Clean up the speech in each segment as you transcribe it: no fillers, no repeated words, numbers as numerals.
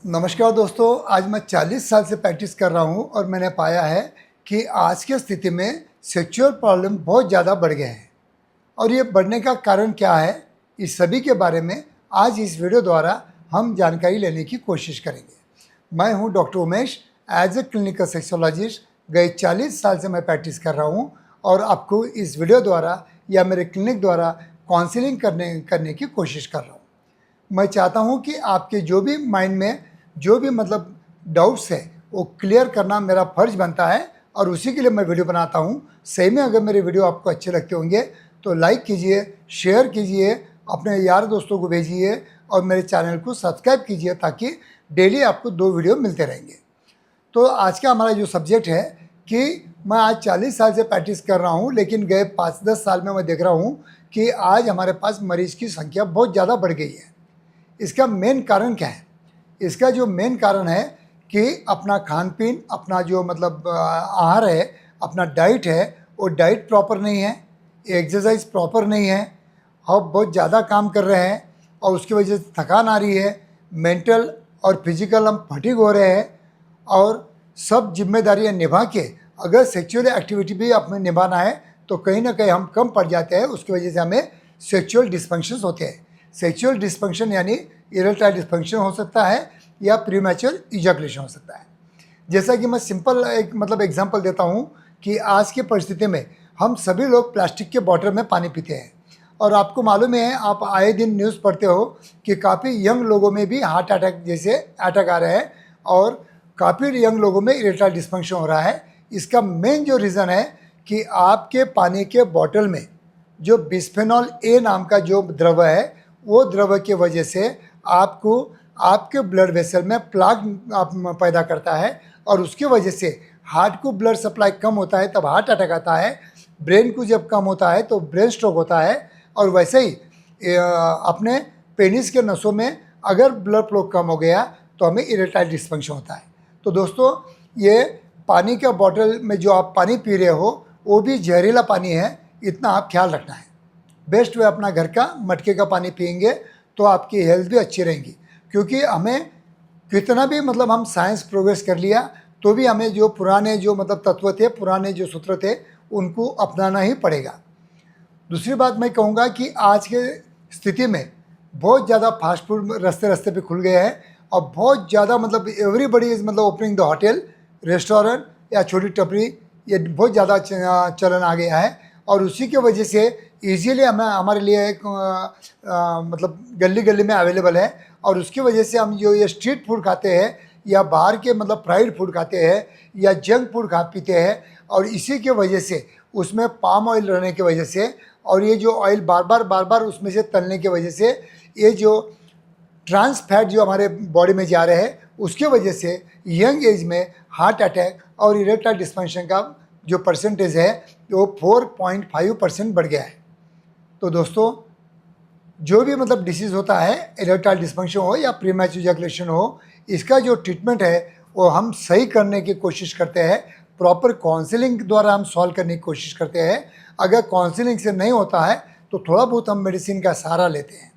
नमस्कार दोस्तों, आज मैं 40 साल से प्रैक्टिस कर रहा हूं और मैंने पाया है कि आज की स्थिति में सेक्सुअल प्रॉब्लम बहुत ज़्यादा बढ़ गए हैं। और ये बढ़ने का कारण क्या है, इस सभी के बारे में आज इस वीडियो द्वारा हम जानकारी लेने की कोशिश करेंगे। मैं हूं doctor Umesh, as a clinical sexologist. गए 40 साल से मैं प्रैक्टिस कर रहा हूं और आपको इस वीडियो द्वारा या मेरे क्लिनिक द्वारा काउंसलिंग करने की कोशिश कर रहा हूँ। मैं चाहता हूं कि आपके जो भी माइंड में जो भी डाउट्स है वो क्लियर करना मेरा फ़र्ज बनता है और उसी के लिए मैं वीडियो बनाता हूं। सही में अगर मेरे वीडियो आपको अच्छे लगते होंगे तो लाइक कीजिए, शेयर कीजिए, अपने यार दोस्तों को भेजिए और मेरे चैनल को सब्सक्राइब कीजिए ताकि डेली आपको 2 वीडियो मिलते रहेंगे। तो आज का हमारा जो सब्जेक्ट है कि मैं आज 40 साल से प्रैक्टिस कर रहा हूं, लेकिन गए 5-10 साल में मैं देख रहा हूं कि आज हमारे पास मरीज की संख्या बहुत ज़्यादा बढ़ गई है। इसका मेन कारण क्या है? इसका जो मेन कारण है कि अपना खान पीन, अपना जो आहार है, अपना डाइट है, वो डाइट प्रॉपर नहीं है, एक्सरसाइज प्रॉपर नहीं है, हम बहुत ज़्यादा काम कर रहे हैं और उसकी वजह से थकान आ रही है, मेंटल और फिजिकल हम फटीग हो रहे हैं। और सब जिम्मेदारियां निभा के अगर सेक्सुअल एक्टिविटी भी अपने निभाना है तो कहीं ना कहीं हम कम पड़ जाते हैं। उसकी वजह से हमें सेक्सुअल डिस्फंक्शंस होते हैं। सेक्सुअल डिस्फंक्शन यानी इरेक्टाइल डिस्फंक्शन हो सकता है या प्रीमैच्योर इजैकुलेशन हो सकता है। जैसा कि मैं सिंपल एक एग्जांपल देता हूं कि आज की परिस्थिति में हम सभी लोग प्लास्टिक के बॉटल में पानी पीते हैं और आपको मालूम है, आप आए दिन न्यूज़ पढ़ते हो कि काफ़ी यंग लोगों में भी हार्ट अटैक जैसे अटैक आ रहे हैं और काफ़ी यंग लोगों में इरेक्टाइल डिस्फंक्शन हो रहा है। इसका मेन जो रीज़न है कि आपके पानी के बॉटल में जो बिस्फेनॉल ए नाम का जो द्रव है, वो द्रव की वजह से आपको आपके ब्लड वेसल में प्लाक पैदा करता है और उसकी वजह से हार्ट को ब्लड सप्लाई कम होता है तब हार्ट अटैक आता है, ब्रेन को जब कम होता है तो ब्रेन स्ट्रोक होता है और वैसे ही अपने पेनिस के नसों में अगर ब्लड फ्लो कम हो गया तो हमें इरेक्टाइल डिस्फंक्शन होता है। तो दोस्तों, ये पानी के बॉटल में जो आप पानी पी रहे हो वो भी जहरीला पानी है, इतना आप ख्याल रखना है। बेस्ट वे अपना घर का मटके का पानी पिएंगे तो आपकी हेल्थ भी अच्छी रहेगी, क्योंकि हमें कितना भी हम साइंस प्रोग्रेस कर लिया तो भी हमें जो पुराने जो तत्व थे, पुराने जो सूत्र थे, उनको अपनाना ही पड़ेगा। दूसरी बात मैं कहूँगा कि आज के स्थिति में बहुत ज़्यादा फास्ट फूड रास्ते रास्ते पे खुल गए हैं और बहुत ज़्यादा everybody is opening the hotel, restaurant या छोटी टपरी, ये बहुत ज़्यादा चलन आ गया है और उसी की वजह से ईजीली हमारे लिए एक गली गली में अवेलेबल है और उसकी वजह से हम जो ये स्ट्रीट फूड खाते हैं या बाहर के फ्राइड फूड खाते हैं या जंक फूड खा पीते हैं और इसी के वजह से उसमें पाम ऑयल रहने की वजह से और ये जो ऑयल बार बार उसमें से तलने की वजह से ये जो ट्रांस फैट जो हमारे बॉडी में जा रहे हैं उसके वजह से यंग एज में हार्ट अटैक और इरेक्टाइल डिस्फंक्शन का जो परसेंटेज है वो 4.5% बढ़ गया है। तो दोस्तों, जो भी डिसीज़ होता है, इरेक्टाइल डिस्फंक्शन हो या प्रीमैच्योर इजैकुलेशन हो, इसका जो ट्रीटमेंट है वो हम सही करने की कोशिश करते हैं। प्रॉपर काउंसलिंग द्वारा हम सॉल्व करने की कोशिश करते हैं। अगर काउंसलिंग से नहीं होता है तो थोड़ा बहुत हम मेडिसिन का सहारा लेते हैं।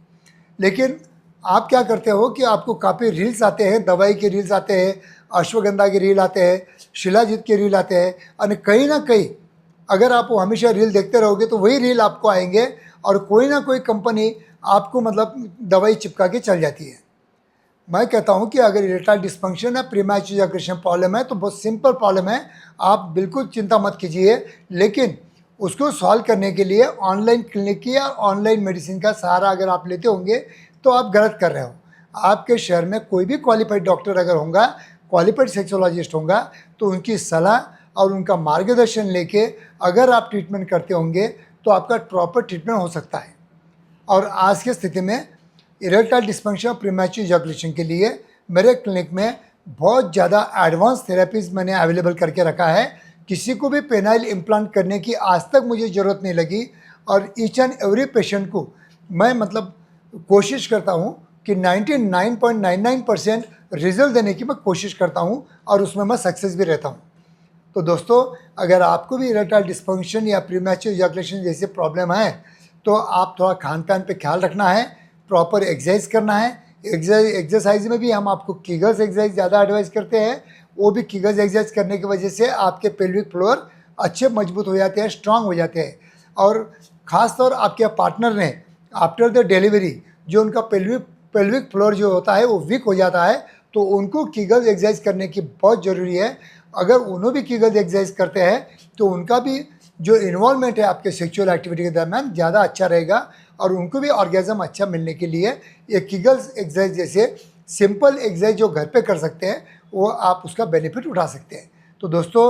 लेकिन आप क्या करते हो कि आपको काफ़ी रील्स आते हैं, दवाई के रील्स आते हैं, अश्वगंधा के रील आते हैं, शिलाजीत के रील आते हैं और कहीं ना कहीं अगर आप हमेशा रील देखते रहोगे तो वही रील आपको आएंगे और कोई ना कोई कंपनी आपको दवाई चिपका के चल जाती है। मैं कहता हूं कि अगर इरेक्टाइल डिस्फंक्शन है, प्रीमैच्योर इजैकुलेशन प्रॉब्लम है तो बहुत सिंपल प्रॉब्लम है, आप बिल्कुल चिंता मत कीजिए। लेकिन उसको सॉल्व करने के लिए ऑनलाइन क्लिनिक या ऑनलाइन मेडिसिन का सहारा अगर आप लेते होंगे तो आप गलत कर रहे हो। आपके शहर में कोई भी क्वालिफाइड डॉक्टर अगर होगा, क्वालिफाइड सेक्सोलॉजिस्ट होगा, तो उनकी सलाह और उनका मार्गदर्शन लेके अगर आप ट्रीटमेंट करते होंगे तो आपका प्रॉपर ट्रीटमेंट हो सकता है। और आज की स्थिति में इरेक्टाइल डिस्फंक्शन और प्रीमैच्योर इजैकुलेशन के लिए मेरे क्लिनिक में बहुत ज़्यादा एडवांस थेरेपीज़ मैंने अवेलेबल करके रखा है। किसी को भी पेनाइल इम्प्लांट करने की आज तक मुझे ज़रूरत नहीं लगी और ईच एंड एवरी पेशेंट को मैं कोशिश करता हूँ कि 99.99% रिजल्ट देने की मैं कोशिश करता हूँ और उसमें मैं सक्सेस भी रहता हूँ। तो दोस्तों, अगर आपको भी इरेक्टाइल डिस्फंक्शन या प्रीमैच्योर इजैकुलेशन जैसे प्रॉब्लम है तो आप थोड़ा खान पान पे ख्याल रखना है, प्रॉपर एक्सरसाइज करना है, एक्सरसाइज में भी हम आपको कीगल्स एक्सरसाइज ज़्यादा एडवाइस करते हैं। वो भी कीगल्स एक्सरसाइज करने की वजह से आपके पेल्विक फ्लोर अच्छे मजबूत हो जाते हैं, स्ट्रांग हो जाते हैं। और ख़ास तौर आपके पार्टनर ने आफ्टर द डिलीवरी जो उनका पेल्विक फ्लोर जो होता है वो वीक हो जाता है, तो उनको कीगल्स एक्सरसाइज करने की बहुत ज़रूरी है। अगर उन्होंने भी कीगल्स एक्सरसाइज करते हैं तो उनका भी जो इन्वॉल्वमेंट है आपके सेक्सुअल एक्टिविटी के दरमियान ज़्यादा अच्छा रहेगा और उनको भी ऑर्गेज़म अच्छा मिलने के लिए ये कीगल्स एक्सरसाइज जैसे सिंपल एक्सरसाइज जो घर पे कर सकते हैं वो आप उसका बेनिफिट उठा सकते हैं। तो दोस्तों,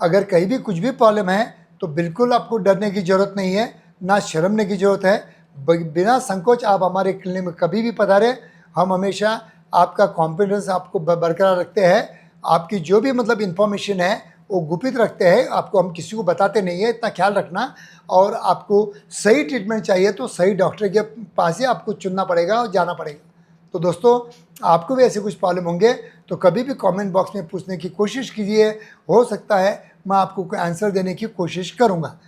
अगर कहीं भी कुछ भी प्रॉब्लम है तो बिल्कुल आपको डरने की ज़रूरत नहीं है, ना शर्मने की ज़रूरत है। बिना संकोच आप हमारे क्लिनिक में कभी भी पधारें। हम हमेशा आपका कॉन्फिडेंस आपको बरकरार रखते हैं। आपकी जो भी मतलब इन्फॉर्मेशन है वो गुपित रखते हैं, आपको हम किसी को बताते नहीं है, इतना ख्याल रखना। और आपको सही ट्रीटमेंट चाहिए तो सही डॉक्टर के पास ही आपको चुनना पड़ेगा और जाना पड़ेगा। तो दोस्तों, आपको भी ऐसे कुछ प्रॉब्लम होंगे तो कभी भी कमेंट बॉक्स में पूछने की कोशिश कीजिए, हो सकता है मैं आपको कोई आंसर देने की कोशिश करूँगा।